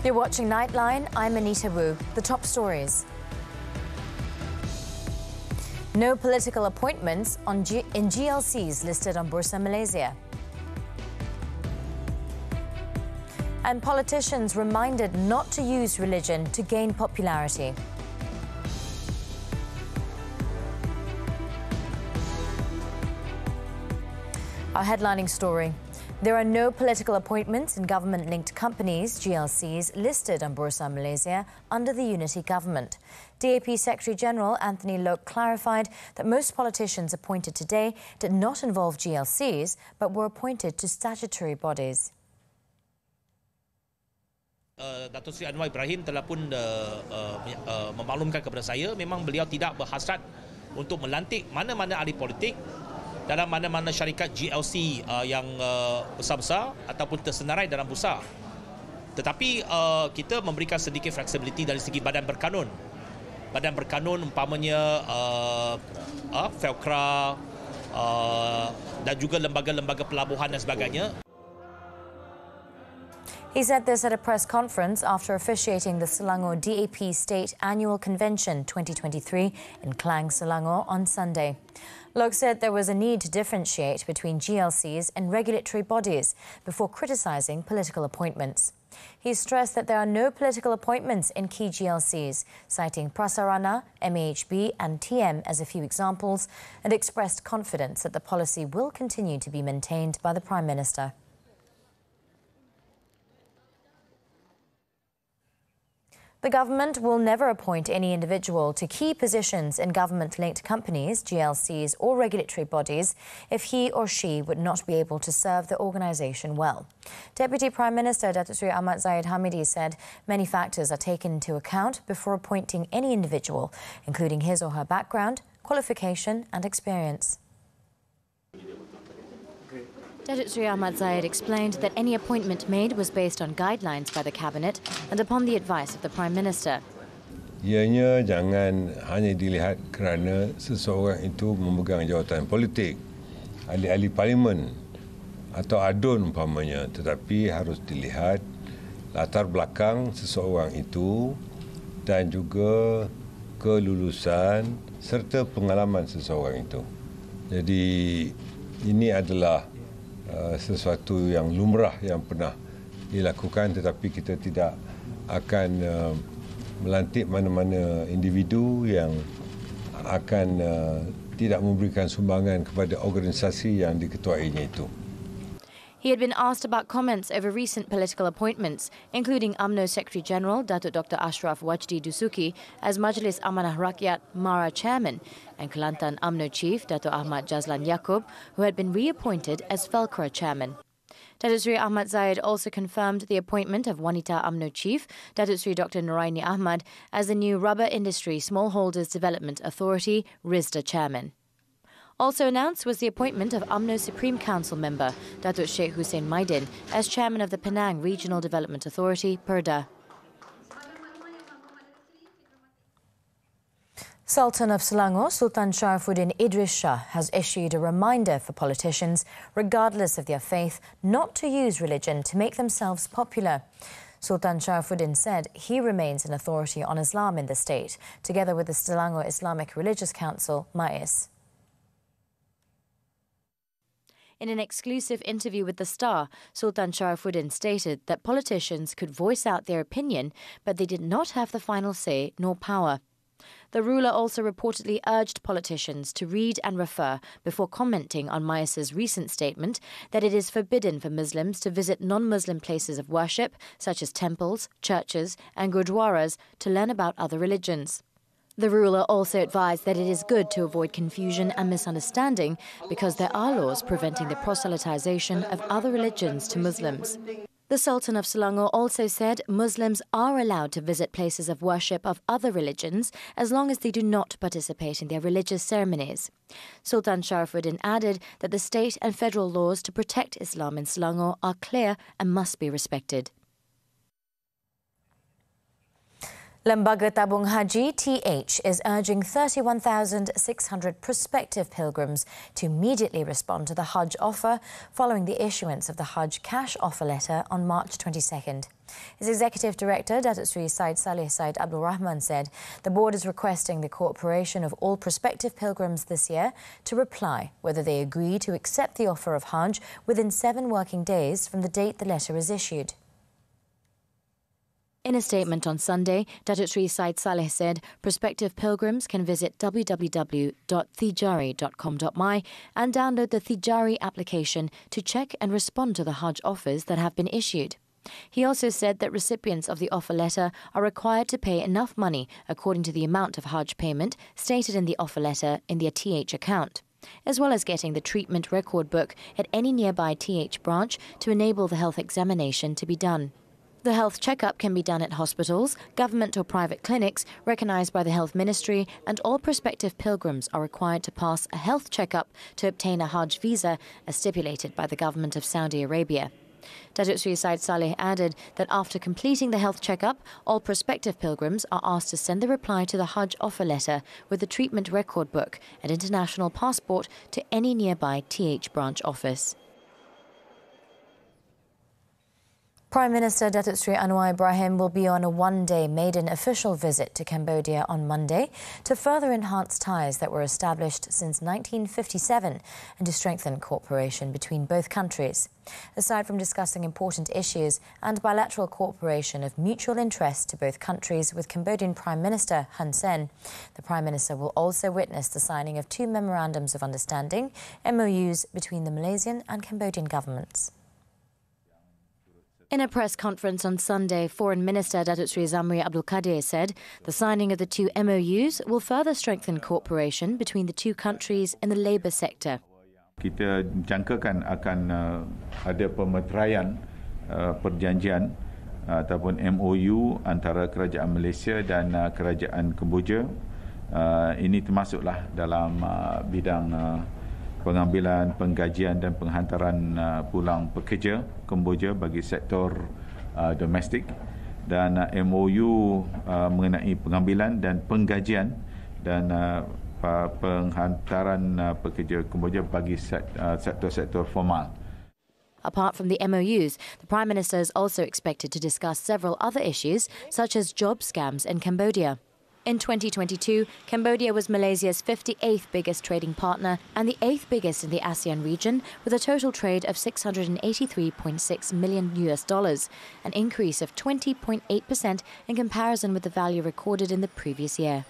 You're watching Nightline. I'm Anita. The top stories. No political appointments in GLCs listed on Bursa, Malaysia. And politicians reminded not to use religion to gain popularity. Our headlining story. There are no political appointments in government-linked companies, GLCs, listed on Bursa, Malaysia under the unity government. DAP Secretary-General Anthony Loke clarified that most politicians appointed today did not involve GLCs but were appointed to statutory bodies. Datuk Seri Anwar Ibrahim telah pun memaklumkan kepada saya memang beliau tidak berhasrat untuk melantik mana-mana ahli politik dalam mana-mana syarikat GLC yang besar-besar ataupun tersenarai dalam bursa. Tetapi kita memberikan sedikit fleksibiliti dari segi badan berkanun. Badan berkanun umpamanya Felkra dan juga lembaga-lembaga pelabuhan dan sebagainya. He said this at a press conference after officiating the Selangor DAP State Annual Convention 2023 in Klang, Selangor on Sunday. Loke said there was a need to differentiate between GLCs and regulatory bodies before criticising political appointments. He stressed that there are no political appointments in key GLCs, citing Prasarana, MAHB and TM as a few examples, and expressed confidence that the policy will continue to be maintained by the Prime Minister. The government will never appoint any individual to key positions in government-linked companies, GLCs or regulatory bodies if he or she would not be able to serve the organisation well. Deputy Prime Minister Datuk Seri Ahmad Zahid Hamidi said many factors are taken into account before appointing any individual, including his or her background, qualification and experience. Datuk Seri Ahmad Zahid explained that any appointment made was based on guidelines by the Cabinet and upon the advice of the Prime Minister. Ianya jangan hanya dilihat kerana seseorang itu memegang jawatan politik, ahli-ahli parlimen atau adun umpamanya, tetapi harus dilihat latar belakang seseorang itu dan juga kelulusan serta pengalaman seseorang itu. Jadi ini adalah sesuatu yang lumrah yang pernah dilakukan, tetapi kita tidak akan melantik mana-mana individu yang akan tidak memberikan sumbangan kepada organisasi yang diketuainya itu. He had been asked about comments over recent political appointments, including UMNO Secretary-General Datuk Dr. Ashraf Wajdi Dusuki as Majlis Amanah Rakyat MARA Chairman and Kelantan UMNO Chief Datuk Ahmad Jazlan Yaakob, who had been reappointed as Felkra Chairman. Datuk Seri Ahmad Zahid also confirmed the appointment of Wanita UMNO Chief Datuk Seri Dr. Nuraini Ahmad as the new Rubber Industry Smallholders Development Authority RISDA Chairman. Also announced was the appointment of UMNO Supreme Council member Datuk Sheikh Hussein Maidin as Chairman of the Penang Regional Development Authority, PERDA. Sultan of Selangor, Sultan Sharifuddin Idris Shah, has issued a reminder for politicians, regardless of their faith, not to use religion to make themselves popular. Sultan Sharifuddin said he remains an authority on Islam in the state, together with the Selangor Islamic Religious Council, MAIS. In an exclusive interview with The Star, Sultan Sharifuddin stated that politicians could voice out their opinion, but they did not have the final say nor power. The ruler also reportedly urged politicians to read and refer before commenting on MAIS's recent statement that it is forbidden for Muslims to visit non-Muslim places of worship, such as temples, churches and gurdwaras, to learn about other religions. The ruler also advised that it is good to avoid confusion and misunderstanding because there are laws preventing the proselytization of other religions to Muslims. The Sultan of Selangor also said Muslims are allowed to visit places of worship of other religions as long as they do not participate in their religious ceremonies. Sultan Sharifuddin added that the state and federal laws to protect Islam in Selangor are clear and must be respected. Lembaga Tabung Haji (TH) is urging 31,600 prospective pilgrims to immediately respond to the Hajj offer following the issuance of the Hajj cash offer letter on March 22nd. Its Executive Director, Datuk Sri Syed Saleh Syed Abdul Rahman, said the board is requesting the cooperation of all prospective pilgrims this year to reply whether they agree to accept the offer of Hajj within 7 working days from the date the letter is issued. In a statement on Sunday, Datuk Sri Syed Saleh said prospective pilgrims can visit www.thijari.com.my and download the Thijari application to check and respond to the Hajj offers that have been issued. He also said that recipients of the offer letter are required to pay enough money according to the amount of Hajj payment stated in the offer letter in their TH account, as well as getting the treatment record book at any nearby TH branch to enable the health examination to be done. The health checkup can be done at hospitals, government or private clinics recognised by the Health Ministry, and all prospective pilgrims are required to pass a health checkup to obtain a Hajj visa as stipulated by the government of Saudi Arabia. Datuk Sri Syed Saleh added that after completing the health checkup, all prospective pilgrims are asked to send the reply to the Hajj offer letter with the treatment record book and international passport to any nearby TH branch office. Prime Minister Datuk Sri Anwar Ibrahim will be on a one-day maiden official visit to Cambodia on Monday to further enhance ties that were established since 1957 and to strengthen cooperation between both countries. Aside from discussing important issues and bilateral cooperation of mutual interest to both countries with Cambodian Prime Minister Hun Sen, the Prime Minister will also witness the signing of 2 memorandums of understanding, MOUs, between the Malaysian and Cambodian governments. In a press conference on Sunday, Foreign Minister Datuk Sri Zamri Abdul Kadir said the signing of the 2 MOUs will further strengthen cooperation between the 2 countries in the labour sector. Kita jangkakan akan ada pemeteraian perjanjian ataupun MOU antara Kerajaan Malaysia dan Kerajaan Kemboja. Ini termasuklah dalam bidang pengambilan, penggajian dan penghantaran pulang pekerja Kemboja bagi sektor domestik, dan MOU mengenai pengambilan dan penggajian dan penghantaran pekerja Kemboja bagi sektor-sektor formal. Apart from the MOUs, the Prime Minister is also expected to discuss several other issues such as job scams in Cambodia. In 2022, Cambodia was Malaysia's 58th biggest trading partner and the 8th biggest in the ASEAN region, with a total trade of $683.6 million, an increase of 20.8% in comparison with the value recorded in the previous year.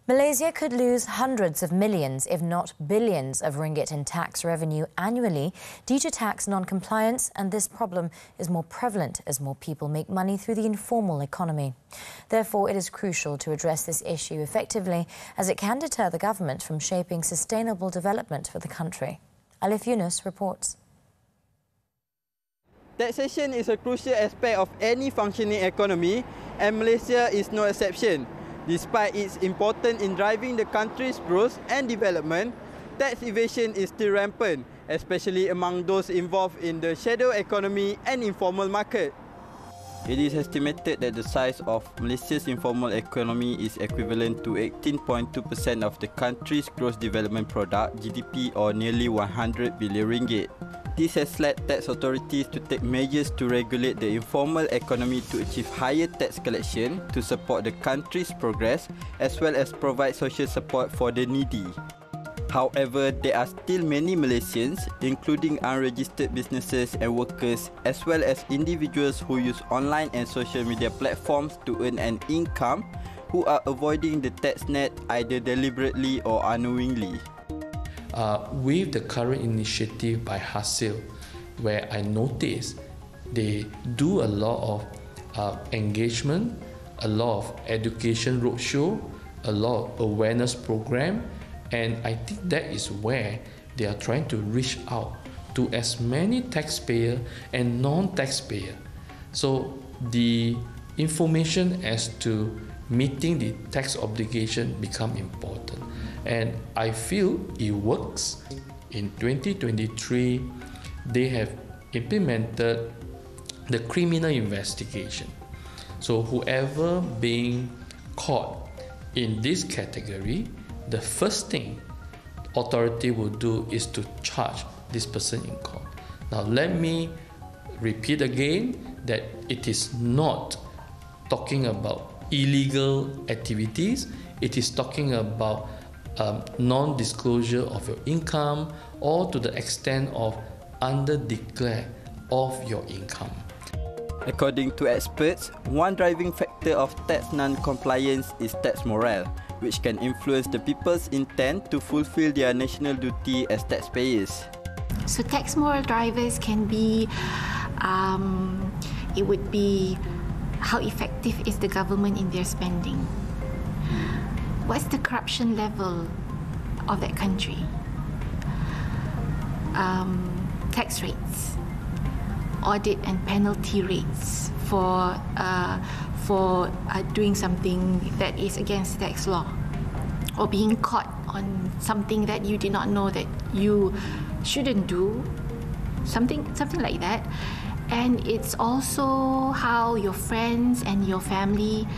Malaysia could lose hundreds of millions, if not billions, of ringgit in tax revenue annually due to tax non-compliance, and this problem is more prevalent as more people make money through the informal economy. Therefore, it is crucial to address this issue effectively, as it can deter the government from shaping sustainable development for the country. Alif Yunus reports. Taxation is a crucial aspect of any functioning economy, and Malaysia is no exception. Despite its importance in driving the country's growth and development, tax evasion is still rampant, especially among those involved in the shadow economy and informal market. It is estimated that the size of Malaysia's informal economy is equivalent to 18.2% of the country's gross development product, GDP, or nearly 100 billion ringgit. This has led tax authorities to take measures to regulate the informal economy to achieve higher tax collection to support the country's progress, as well as provide social support for the needy. However, there are still many Malaysians, including unregistered businesses and workers, as well as individuals who use online and social media platforms to earn an income, who are avoiding the tax net either deliberately or unknowingly. With the current initiative by Hasil, where I noticed they do a lot of engagement, a lot of education roadshow, a lot of awareness program, and I think that is where they are trying to reach out to as many taxpayer and non-taxpayer. So the information as to meeting the tax obligation become important. And I feel it works. In 2023, they have implemented the criminal investigation. So whoever being caught in this category, the first thing authority will do is to charge this person in court. Now let me repeat again that it is not talking about illegal activities, it is talking about non-disclosure of your income or to the extent of under-declare of your income. According to experts, one driving factor of tax non-compliance is tax morale, which can influence the people's intent to fulfill their national duty as taxpayers. So tax moral drivers can be, it would be how effective is the government in their spending? What's the corruption level of that country? Tax rates, audit and penalty rates for doing something that is against tax law, or being caught on something that you did not know that you shouldn't do, something like that. And it's also how your friends and your family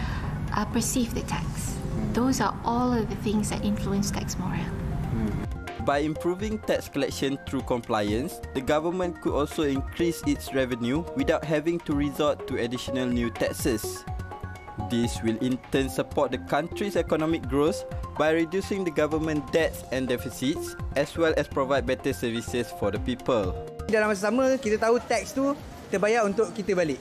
perceive the tax. Those are all of the things that influence tax morale. By improving tax collection through compliance, the government could also increase its revenue without having to resort to additional new taxes. This will in turn support the country's economic growth by reducing the government debts and deficits, as well as provide better services for the people. Dalam masa sama, kita tahu tax tu kita bayar untuk kita balik.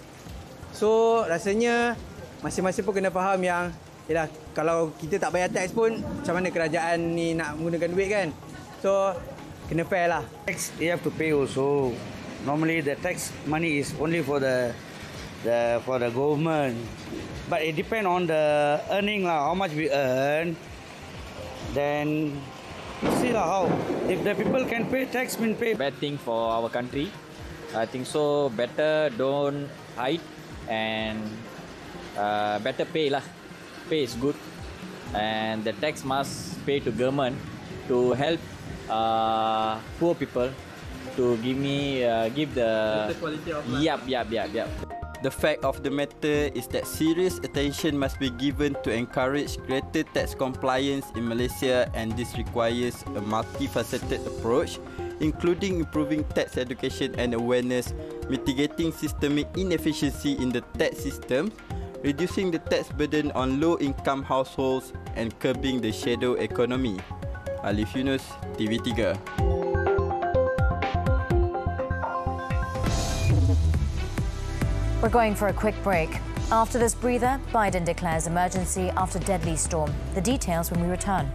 So, rasanya masing-masing pun kena faham yang yalah, kalau kita tak bayar tax pun macam mana kerajaan ni nak menggunakan duit kan? So, kena fair lah. Tax you have to pay also. Normally the tax money is only for the government. But it depends on the earning lah, how much we earn. Then see lah how. If the people can pay tax, mean pay. Bad thing for our country. I think so. Better don't hide and better pay lah. Pay is good, and the tax must pay to government to help poor people to give the quality of life. Yep. The fact of the matter is that serious attention must be given to encourage greater tax compliance in Malaysia, and this requires a multifaceted approach, including improving tax education and awareness, mitigating systemic inefficiency in the tax system, reducing the tax burden on low-income households, and curbing the shadow economy. Alif Yunus, TV3. We're going for a quick break. After this breather, Biden declares emergency after deadly storm. The details when we return.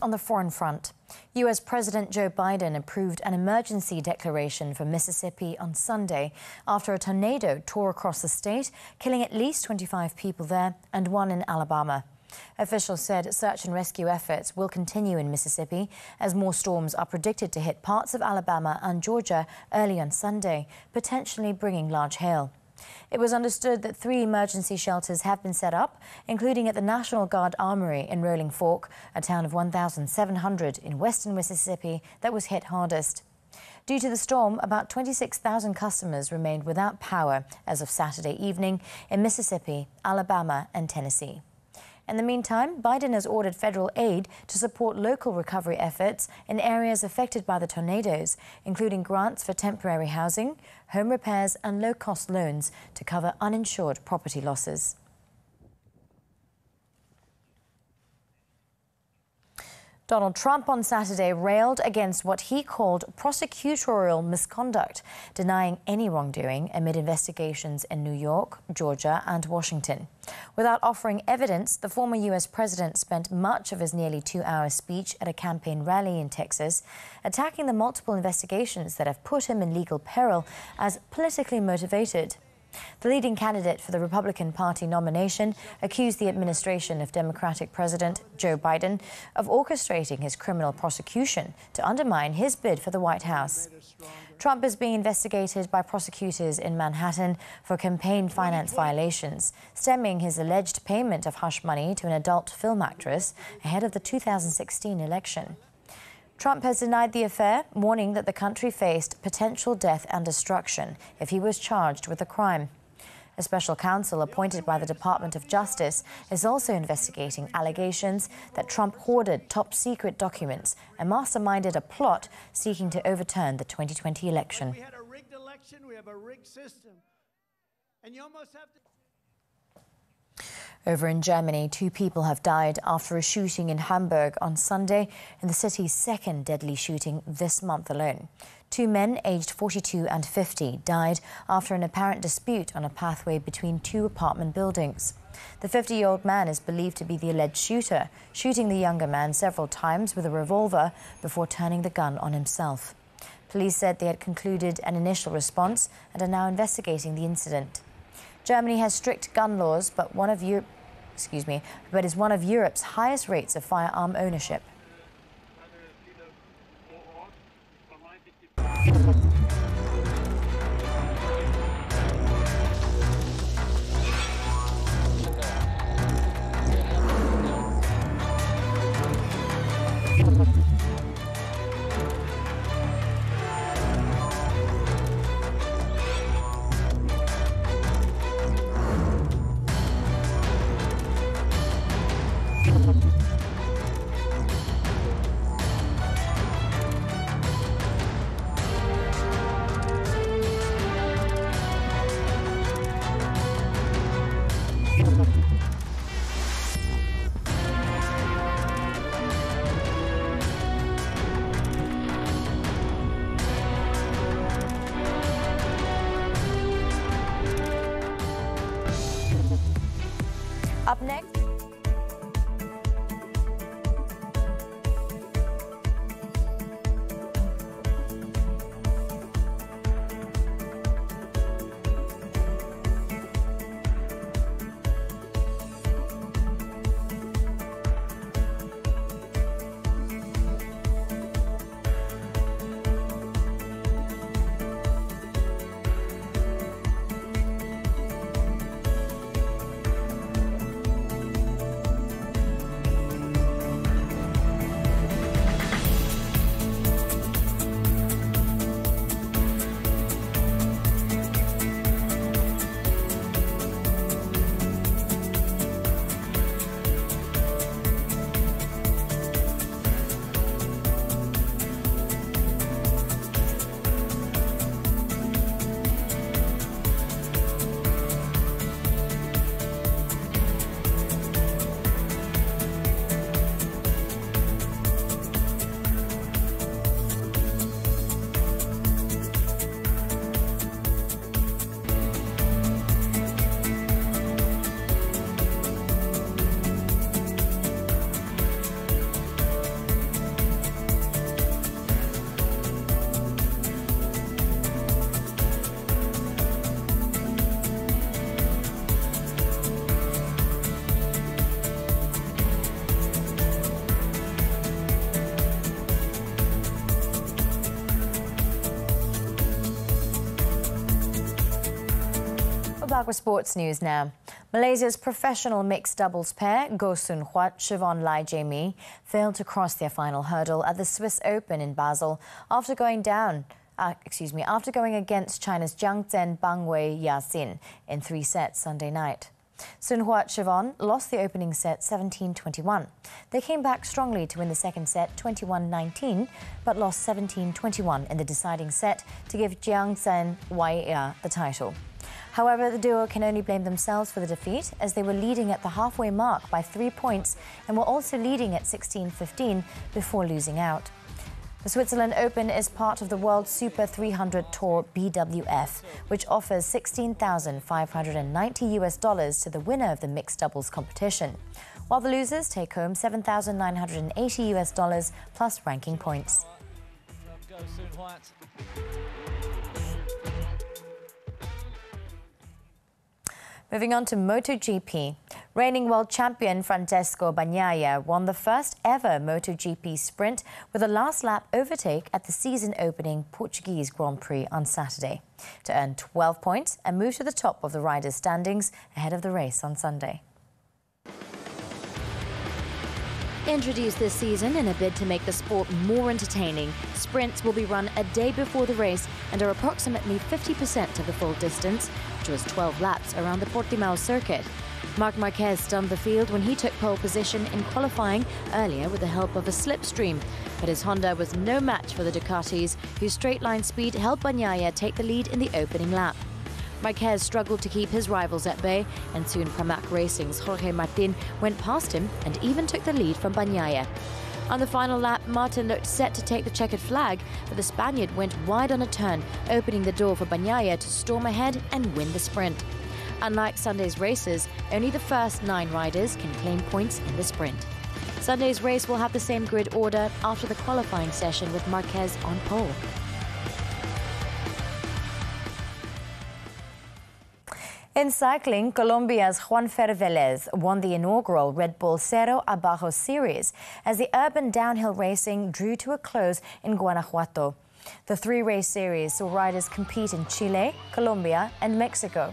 On the foreign front, U.S. President Joe Biden approved an emergency declaration for Mississippi on Sunday after a tornado tore across the state, killing at least 25 people there and one in Alabama. Officials said search and rescue efforts will continue in Mississippi as more storms are predicted to hit parts of Alabama and Georgia early on Sunday, potentially bringing large hail. It was understood that 3 emergency shelters have been set up, including at the National Guard Armory in Rolling Fork, a town of 1,700 in western Mississippi that was hit hardest. Due to the storm, about 26,000 customers remained without power as of Saturday evening in Mississippi, Alabama and Tennessee. In the meantime, Biden has ordered federal aid to support local recovery efforts in areas affected by the tornadoes, including grants for temporary housing, home repairs and low-cost loans to cover uninsured property losses. Donald Trump on Saturday railed against what he called prosecutorial misconduct, denying any wrongdoing amid investigations in New York, Georgia and Washington. Without offering evidence, the former U.S. president spent much of his nearly 2-hour speech at a campaign rally in Texas, attacking the multiple investigations that have put him in legal peril as politically motivated. The leading candidate for the Republican Party nomination accused the administration of Democratic President Joe Biden of orchestrating his criminal prosecution to undermine his bid for the White House. Trump is being investigated by prosecutors in Manhattan for campaign finance violations, stemming his alleged payment of hush money to an adult film actress ahead of the 2016 election. Trump has denied the affair, warning that the country faced potential death and destruction if he was charged with the crime. A special counsel appointed by the Department of Justice is also investigating allegations that Trump hoarded top-secret documents and masterminded a plot seeking to overturn the 2020 election. We had a rigged election, we have a rigged system. And you almost have to... Over in Germany, 2 people have died after a shooting in Hamburg on Sunday, in the city's second deadly shooting this month alone. 2 men aged 42 and 50 died after an apparent dispute on a pathway between 2 apartment buildings. The 50-year-old man is believed to be the alleged shooter, shooting the younger man several times with a revolver before turning the gun on himself. Police said they had concluded an initial response and are now investigating the incident. Germany has strict gun laws, but is one of Europe's highest rates of firearm ownership. Up next. Back with sports news now. Malaysia's professional mixed doubles pair, Goh Soon Huat, Siobhan Lai Jae-mi, failed to cross their final hurdle at the Swiss Open in Basel after going against China's Jiang Zhen Bang Wei Yaxin in 3 sets Sunday night. Soon Hua Sivan lost the opening set 17-21. They came back strongly to win the second set 21-19, but lost 17-21 in the deciding set to give Jiang Zhen Waiya the title. However, the duo can only blame themselves for the defeat, as they were leading at the halfway mark by 3 points and were also leading at 16-15 before losing out. The Switzerland Open is part of the World Super 300 Tour BWF, which offers $16,590 to the winner of the mixed doubles competition, while the losers take home $7,980 plus ranking points. Moving on to MotoGP. Reigning world champion Francesco Bagnaia won the first ever MotoGP sprint with a last lap overtake at the season-opening Portuguese Grand Prix on Saturday to earn 12 points and move to the top of the riders' standings ahead of the race on Sunday. Introduced this season in a bid to make the sport more entertaining, sprints will be run a day before the race and are approximately 50% of the full distance, which was 12 laps around the Portimao circuit. Marc Marquez stunned the field when he took pole position in qualifying earlier with the help of a slipstream, but his Honda was no match for the Ducatis, whose straight-line speed helped Bagnaia take the lead in the opening lap. Marquez struggled to keep his rivals at bay, and soon Pramac Racing's Jorge Martin went past him and even took the lead from Bagnaia. On the final lap, Martin looked set to take the checkered flag, but the Spaniard went wide on a turn, opening the door for Bagnaia to storm ahead and win the sprint. Unlike Sunday's races, only the first 9 riders can claim points in the sprint. Sunday's race will have the same grid order after the qualifying session with Marquez on pole. In cycling, Colombia's Juanfer Velez won the inaugural Red Bull Cerro Abajo Series as the urban downhill racing drew to a close in Guanajuato. The 3-race series saw riders compete in Chile, Colombia and Mexico.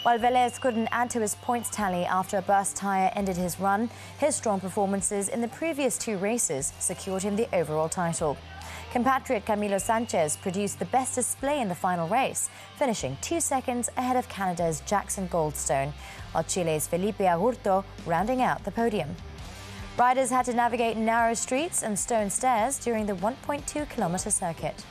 While Velez couldn't add to his points tally after a burst tyre ended his run, his strong performances in the previous 2 races secured him the overall title. Compatriot Camilo Sanchez produced the best display in the final race, finishing 2 seconds ahead of Canada's Jackson Goldstone, while Chile's Felipe Agurto rounding out the podium. Riders had to navigate narrow streets and stone stairs during the 1.2-kilometre circuit.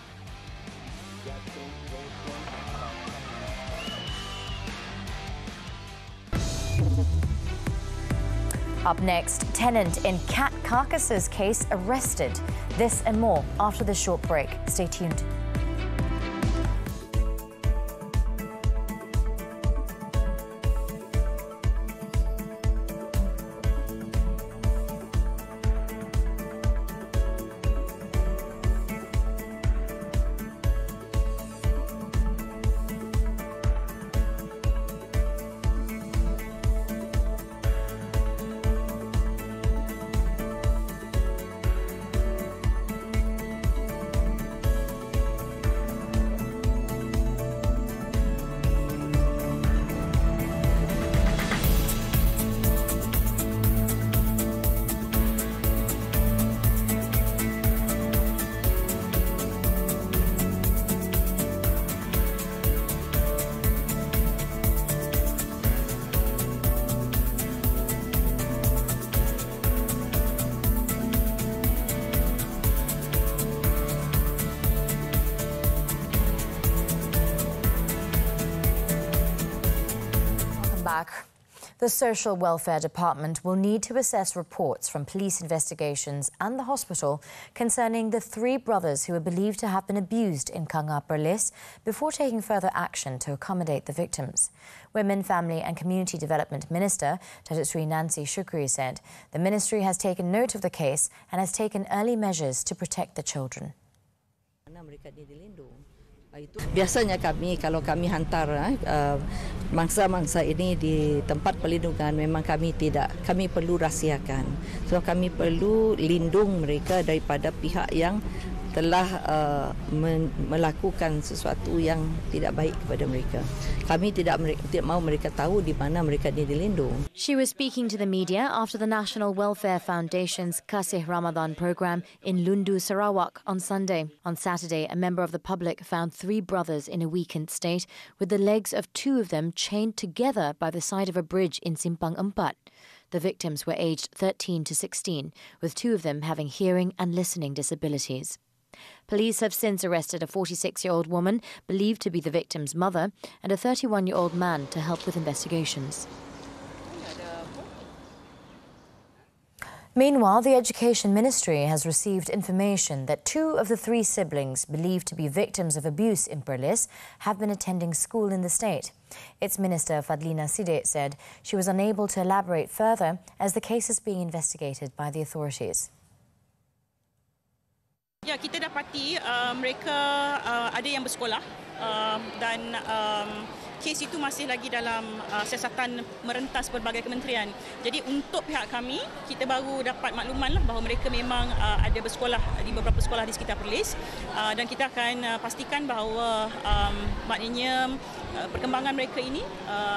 Up next, tenant in cat carcasses case arrested. This and more after this short break. Stay tuned. The Social Welfare Department will need to assess reports from police investigations and the hospital concerning the 3 brothers who are believed to have been abused in Kanga Perlis before taking further action to accommodate the victims. Women, Family and Community Development Minister Datuk Sri Nancy Shukri said the ministry has taken note of the case and has taken early measures to protect the children. Biasanya kami kalau kami hantar mangsa-mangsa ini di tempat perlindungan memang kami perlu rahsiakan. So kami perlu lindung mereka daripada pihak yang telah melakukan sesuatu yang tidak baik kepada mereka. Kami tidak mahu mereka tahu di mana mereka dilindung. She was speaking to the media after the National Welfare Foundation's Kasih Ramadan program in Lundu, Sarawak on Sunday. On Saturday, a member of the public found 3 brothers in a weakened state, with the legs of 2 of them chained together by the side of a bridge in Simpang Empat. The victims were aged 13 to 16, with 2 of them having hearing and listening disabilities. Police have since arrested a 46-year-old woman believed to be the victim's mother and a 31-year-old man to help with investigations. Meanwhile, the Education Ministry has received information that 2 of the 3 siblings believed to be victims of abuse in Perlis have been attending school in the state. Its Minister Fadlina Sidek said she was unable to elaborate further as the case is being investigated by the authorities. Ya, kita dapati mereka ada yang bersekolah dan kes itu masih lagi dalam siasatan merentas pelbagai kementerian. Jadi untuk pihak kami, kita baru dapat makluman bahawa mereka memang ada bersekolah di beberapa sekolah di sekitar Perlis dan kita akan pastikan bahawa maknanya perkembangan mereka ini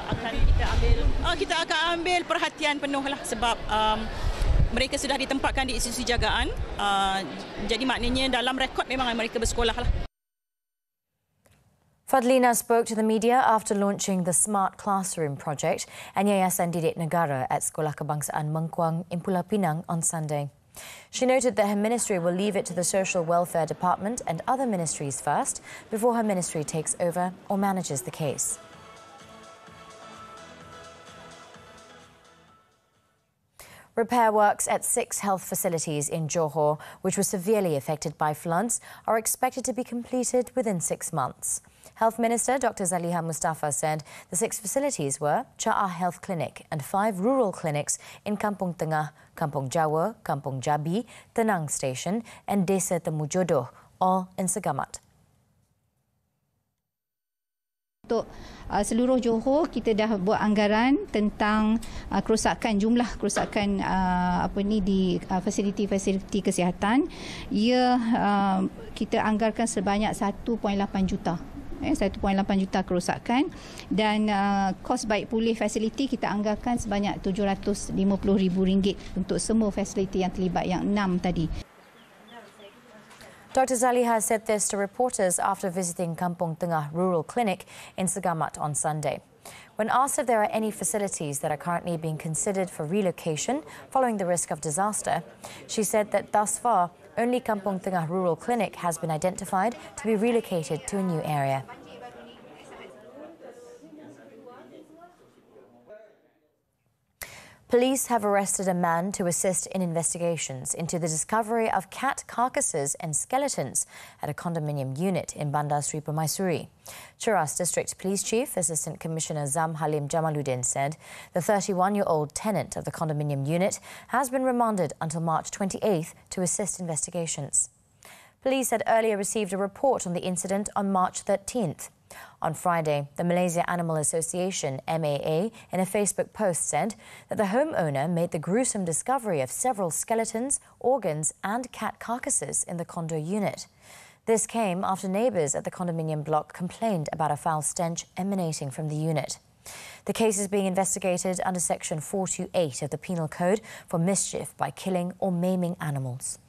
akan kita akan ambil perhatian penuh lah sebab mereka sudah ditempatkan di institusi jagaan. Jadi maknanya dalam rekod memang mereka bersekolah lah. Fadlina spoke to the media after launching the Smart Classroom project and Yayasan Didik Negara at Sekolah Kebangsaan Mengkuang in Pulau Pinang on Sunday. She noted that her ministry will leave it to the Social Welfare Department and other ministries first before her ministry takes over or manages the case. Repair works at 6 health facilities in Johor, which were severely affected by floods, are expected to be completed within 6 months. Health Minister Dr. Zaliha Mustafa said the 6 facilities were Cha'ah Health Clinic and 5 rural clinics in Kampung Tengah, Kampung Jawa, Kampung Jabi, Tenang Station and Desa Temu Jodoh, all in Segamat. Untuk seluruh Johor, kita dah buat anggaran tentang jumlah kerosakan di fasiliti-fasiliti kesihatan. Kita anggarkan sebanyak 1.8 juta. 1.8 juta kerosakan dan kos baik pulih fasiliti kita anggarkan sebanyak RM750,000 untuk semua fasiliti yang terlibat yang 6 tadi. Dr. Zaliha said this to reporters after visiting Kampung Tengah Rural Clinic in Segamat on Sunday. When asked if there are any facilities that are currently being considered for relocation following the risk of disaster, she said that thus far, only Kampung Tengah Rural Clinic has been identified to be relocated to a new area. Police have arrested a man to assist in investigations into the discovery of cat carcasses and skeletons at a condominium unit in Bandar Sri Permaisuri. Cheras District Police Chief Assistant Commissioner Zam Halim Jamaluddin said the 31-year-old tenant of the condominium unit has been remanded until March 28th to assist investigations. Police had earlier received a report on the incident on March 13th. On Friday, the Malaysia Animal Association, MAA, in a Facebook post said that the homeowner made the gruesome discovery of several skeletons, organs and cat carcasses in the condo unit. This came after neighbours at the condominium block complained about a foul stench emanating from the unit. The case is being investigated under Section 428 of the Penal Code for mischief by killing or maiming animals.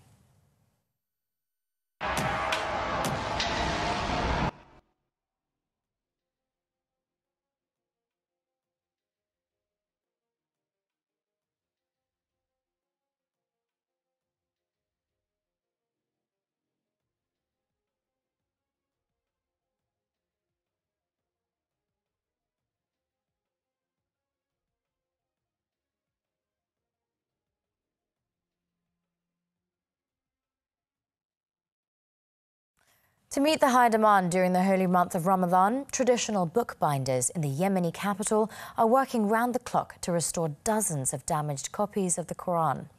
To meet the high demand during the holy month of Ramadan, traditional bookbinders in the Yemeni capital are working round the clock to restore dozens of damaged copies of the Quran.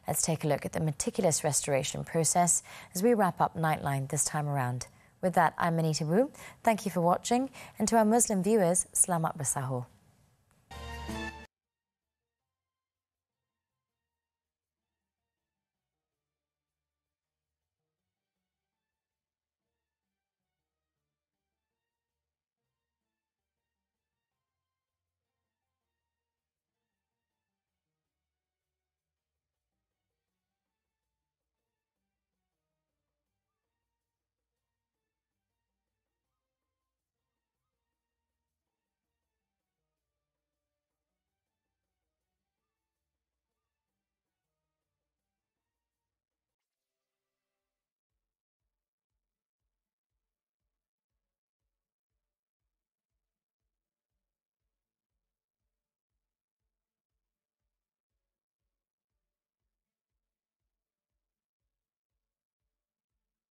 Let's take a look at the meticulous restoration process as we wrap up Nightline this time around. With that, I'm Anita. Thank you for watching, and to our Muslim viewers, Selamat Bersahur.